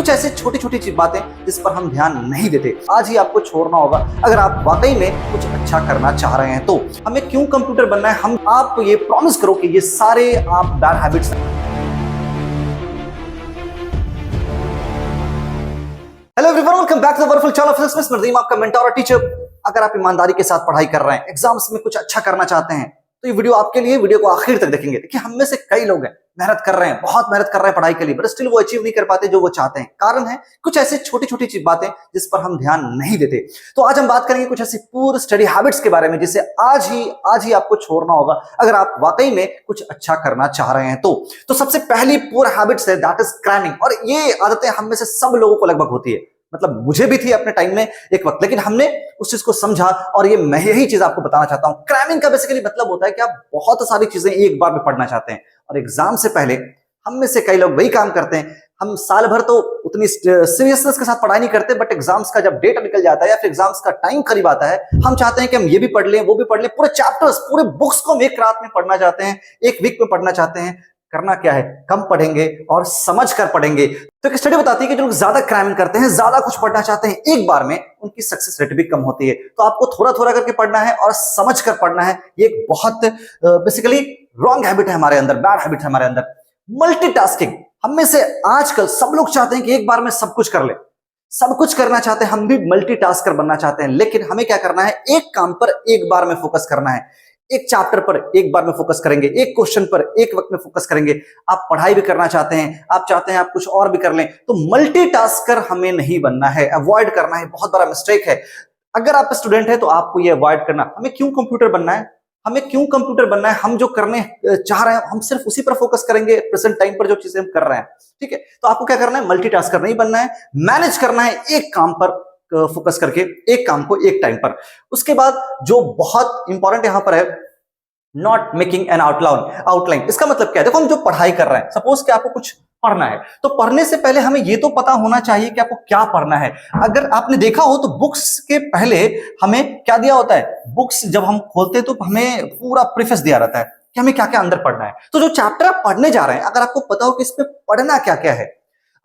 कुछ ऐसे छोटी छोटी चीज बातें जिस पर हम ध्यान नहीं देते। आज ही आपको छोड़ना होगा अगर आप वाकई में कुछ अच्छा करना चाह रहे हैं तो। हमें क्यों कंप्यूटर बनना है, हम आप ये प्रॉमिस करो कि ये सारे आप bad habits. Hello everyone, welcome back to the wonderful channel of physics with Nadeem, आपका मेंटर और टीचर। अगर आप ईमानदारी के साथ पढ़ाई कर रहे हैं, एग्जाम्स में कुछ अच्छा करना चाहते हैं तो ये वीडियो आपके लिए। वीडियो को आखिर तक देखेंगे। देखिए, हम में से कई लोग हैं मेहनत कर रहे हैं, बहुत मेहनत कर रहे हैं पढ़ाई के लिए, बट स्टिल वो अचीव नहीं कर पाते जो वो चाहते हैं। कारण है कुछ ऐसी छोटी छोटी चीज बातें जिस पर हम ध्यान नहीं देते। तो आज हम बात करेंगे कुछ ऐसी पूर स्टडी हैबिट्स के बारे में जिसे आज ही आपको छोड़ना होगा अगर आप वाकई में कुछ अच्छा करना चाह रहे हैं तो सबसे पहली पूर हैबिट्स है दैट इज क्रैमिंग। और ये आदतें हम में से सब लोगों को लगभग होती है, मतलब मुझे भी थी अपने टाइम में एक वक्त, लेकिन हमने उस चीज को समझा और ये मैं यही चीज आपको बताना चाहता हूं। क्रैमिंग का बेसिकली मतलब होता है कि आप बहुत सारी चीजें एक बार में पढ़ना चाहते हैं और एग्जाम से पहले हम में से कई लोग वही काम करते हैं। हम साल भर तो उतनी सीरियसनेस के साथ पढ़ाई नहीं करते, बट एग्जाम्स का जब डेट निकल जाता है या फिर एग्जाम्स का टाइम करीब आता है, हम चाहते हैं कि हम ये भी पढ़ लें, वो भी पढ़ लें, पूरे चैप्टर्स, पूरे बुक्स को हम एक रात में पढ़ना चाहते हैं, एक वीक में पढ़ना चाहते हैं। करना क्या है, कम पढ़ेंगे और समझ कर पढ़ेंगे। तो एक स्टडी बताती है कि जो लोग ज्यादा क्रैमिंग करते हैं, ज्यादा कुछ पढ़ना चाहते हैं एक बार में, उनकी सक्सेस रेट भी कम होती है। तो आपको थोड़ा थोड़ा करके पढ़ना है और समझ कर पढ़ना है। ये एक बहुत बेसिकली रॉन्ग हैबिट है हमारे अंदर, बैड हैबिट है हमारे अंदर। मल्टीटास्किंग, हम में से आजकल सब लोग चाहते हैं कि एक बार में सब कुछ कर ले, सब कुछ करना चाहते हैं, हम भी मल्टीटास्कर बनना चाहते हैं। लेकिन हमें क्या करना है, एक काम पर एक बार में फोकस करना है, एक चैप्टर पर एक बार में फोकस करेंगे, एक क्वेश्चन पर एक वक्त में फोकस करेंगे। आप पढ़ाई भी करना चाहते हैं, आप चाहते हैं आप कुछ और भी कर लें, तो मल्टीटास्कर हमें नहीं बनना है, अवॉइड करना है। बहुत बड़ा मिस्टेक है। अगर आप स्टूडेंट है तो आपको ये अवॉइड करना। हमें क्यों कंप्यूटर बनना है, हमें क्यों कंप्यूटर बनना है, हम जो करने चाह रहे हैं हम सिर्फ उसी पर फोकस करेंगे, प्रेजेंट टाइम पर जो चीजें हम कर रहे हैं। ठीक है, तो आपको क्या करना है, मल्टीटास्कर नहीं बनना है, मैनेज करना है एक काम पर फोकस करके, एक काम को एक टाइम पर। उसके बाद जो बहुत इंपॉर्टेंट यहां पर है, नॉट मेकिंग एन आउटलाइन। इसका मतलब क्या है, देखो हम जो पढ़ाई कर रहे हैं, सपोज कि आपको कुछ पढ़ना है, तो पढ़ने से पहले हमें ये तो पता होना चाहिए कि आपको क्या पढ़ना है। अगर आपने देखा हो तो बुक्स के पहले हमें क्या दिया होता है, बुक्स जब हम खोलते हैं तो हमें पूरा प्रीफेस दिया रहता है कि हमें क्या क्या अंदर पढ़ना है। तो जो चैप्टर आप पढ़ने जा रहे हैं, अगर आपको पता हो कि इसमें पढ़ना क्या क्या है,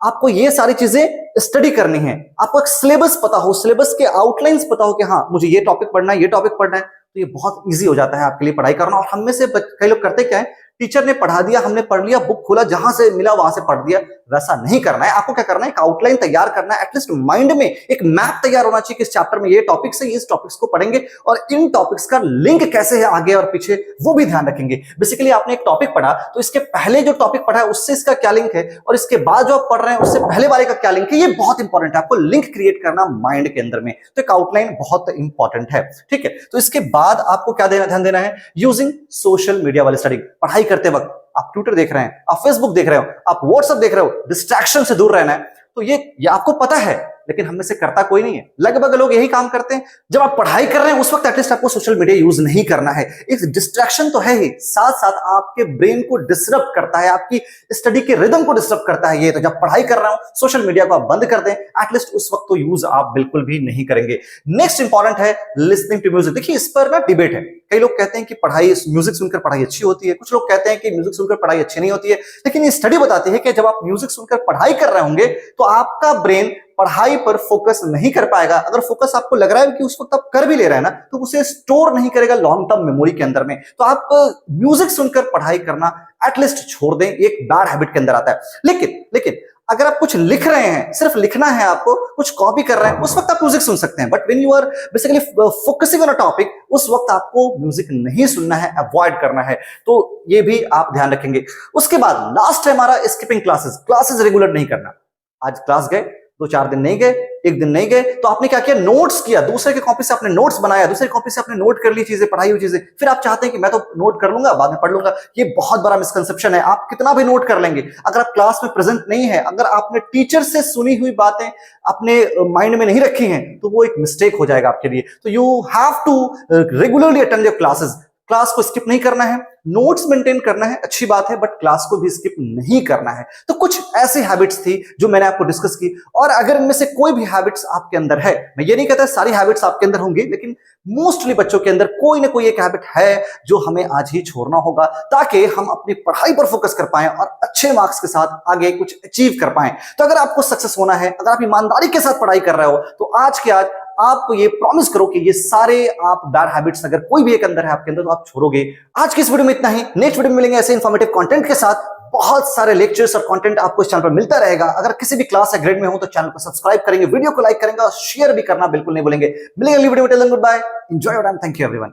आपको ये सारी चीजें स्टडी करनी है, आपको एक सिलेबस पता हो, सिलेबस के आउटलाइंस पता हो कि हाँ मुझे ये टॉपिक पढ़ना है, ये टॉपिक पढ़ना है, तो ये बहुत इजी हो जाता है आपके लिए पढ़ाई करना। और हम में से कई लोग करते क्या है, टीचर ने पढ़ा दिया, हमने पढ़ लिया, बुक खोला, जहां से मिला वहां से पढ़ दिया। वैसा नहीं करना है। आपको क्या करना है, एक आउटलाइन तैयार करना है, एटलीस्ट माइंड में एक मैप तैयार होना चाहिए कि इस चैप्टर में ये टॉपिक्स है, इस टॉपिक्स को पढ़ेंगे और इन टॉपिक्स का लिंक कैसे है आगे और पीछे, वो भी ध्यान रखेंगे। बेसिकली आपने एक टॉपिक पढ़ा तो इसके पहले जो टॉपिक पढ़ा है उससे इसका क्या लिंक है, और इसके बाद जो आप पढ़ रहे हैं उससे पहले वाले का क्या लिंक है, ये बहुत इंपॉर्टेंट है। आपको लिंक क्रिएट करना माइंड के अंदर में, तो एक आउटलाइन बहुत इंपॉर्टेंट है। ठीक है, तो इसके बाद आपको क्या ध्यान देना है, यूजिंग सोशल मीडिया वाले स्टडी। पढ़ाई करते वक्त आप ट्विटर देख रहे हैं, आप फेसबुक देख रहे हो, आप व्हाट्सएप देख रहे हो, डिस्ट्रैक्शन से दूर रहना है। तो ये आपको पता है, लेकिन हम में से करता कोई नहीं है। लगभग लोग यही काम करते हैं। जब आप पढ़ाई कर रहे हैं उस वक्त एटलीस्ट आपको सोशल मीडिया यूज नहीं करना है। एक डिस्ट्रैक्शन तो है ही, साथ साथ आपके ब्रेन को डिस्टर्ब करता है, आपकी स्टडी के रिदम को डिस्टर्ब करता है ये। तो जब पढ़ाई कर रहा हूं, सोशल मीडिया को आप बंद कर दें, एटलीस्ट उस वक्त तो यूज आप बिल्कुल भी नहीं करेंगे। नेक्स्ट इंपॉर्टेंट है लिसनिंग टू म्यूजिक। देखिए, इस पर ना डिबेट है। कई लोग कहते हैं कि पढ़ाई म्यूजिक सुनकर पढ़ाई अच्छी होती है, कुछ लोग कहते हैं कि म्यूजिक सुनकर पढ़ाई अच्छी नहीं होती है। लेकिन ये स्टडी बताती है कि जब आप म्यूजिक सुनकर पढ़ाई कर रहे होंगे तो आपका ब्रेन पढ़ाई पर फोकस नहीं कर पाएगा। अगर फोकस आपको लग रहा है कि उस वक्त आप कर भी ले रहे हैं ना, तो उसे स्टोर नहीं करेगा लॉन्ग टर्म मेमोरी के अंदर में। तो आप म्यूजिक सुनकर पढ़ाई करना एटलीस्ट छोड़ दें, एक बैड हैबिट के अंदर आता है। लेकिन अगर आप कुछ लिख रहे हैं, सिर्फ लिखना है आपको, कुछ कॉपी कर रहे हैं, उस वक्त आप म्यूजिक सुन सकते हैं। But when you are basically focusing on a topic, उस वक्त आपको म्यूजिक नहीं सुनना है, अवॉइड करना है। तो ये भी आप ध्यान रखेंगे। उसके बाद लास्ट है हमारा स्किपिंग क्लासेस रेगुलर नहीं करना। आज क्लास गए, 2-4 दिन नहीं गए, एक दिन नहीं गए, तो आपने क्या किया, नोट्स किया, दूसरे के कॉपी से आपने नोट्स बनाया, दूसरे कॉपी से आपने नोट कर ली चीजें, पढ़ाई हुई चीजें, फिर आप चाहते हैं कि मैं तो नोट कर लूंगा, बाद में पढ़ लूंगा। ये बहुत बड़ा मिसकंसेप्शन है। आप कितना भी नोट कर लेंगे, अगर आप क्लास में प्रेजेंट नहीं है, अगर आपने टीचर से सुनी हुई बातें अपने माइंड में नहीं रखी हैं, तो वो एक मिस्टेक हो जाएगा आपके लिए। तो you have to regularly attend your classes. Class को स्किप नहीं करना है, नोट्स मेंटेन करना है, अच्छी बात है, बट क्लास को भी स्किप नहीं करना है। तो कुछ ऐसी हैबिट्स थी जो मैंने आपको डिस्कस की, और अगर इनमें से कोई भी हैबिट्स आपके अंदर है, मैं ये नहीं कहता सारी हैबिट्स आपके अंदर होंगी, लेकिन मोस्टली बच्चों के अंदर कोई ना कोई एक हैबिट है जो हमें आज ही छोड़ना होगा, ताकि हम अपनी पढ़ाई पर फोकस कर पाएं और अच्छे मार्क्स के साथ आगे कुछ अचीव कर पाएं। तो अगर आपको सक्सेस होना है, अगर आप ईमानदारी के साथ पढ़ाई कर रहे हो, तो आज के आज आप ये प्रॉमिस करो कि ये सारे आप बैड हैबिट्स अगर कोई भी एक अंदर है आपके अंदर, तो आप छोड़ोगे। आज की इस वीडियो में इतना ही। नेक्स्ट वीडियो में मिलेंगे ऐसे इन्फॉर्मेटिव कंटेंट के साथ। बहुत सारे लेक्चर्स और कंटेंट आपको इस चैनल पर मिलता रहेगा। अगर किसी भी क्लास या ग्रेड में हो तो चैनल को सब्सक्राइब करेंगे, वीडियो को लाइक करेंगे और शेयर भी करना बिल्कुल नहीं भूलेंगे। मिलेंगे अगली वीडियो में। Till then good bye, enjoy your time, thank you everyone.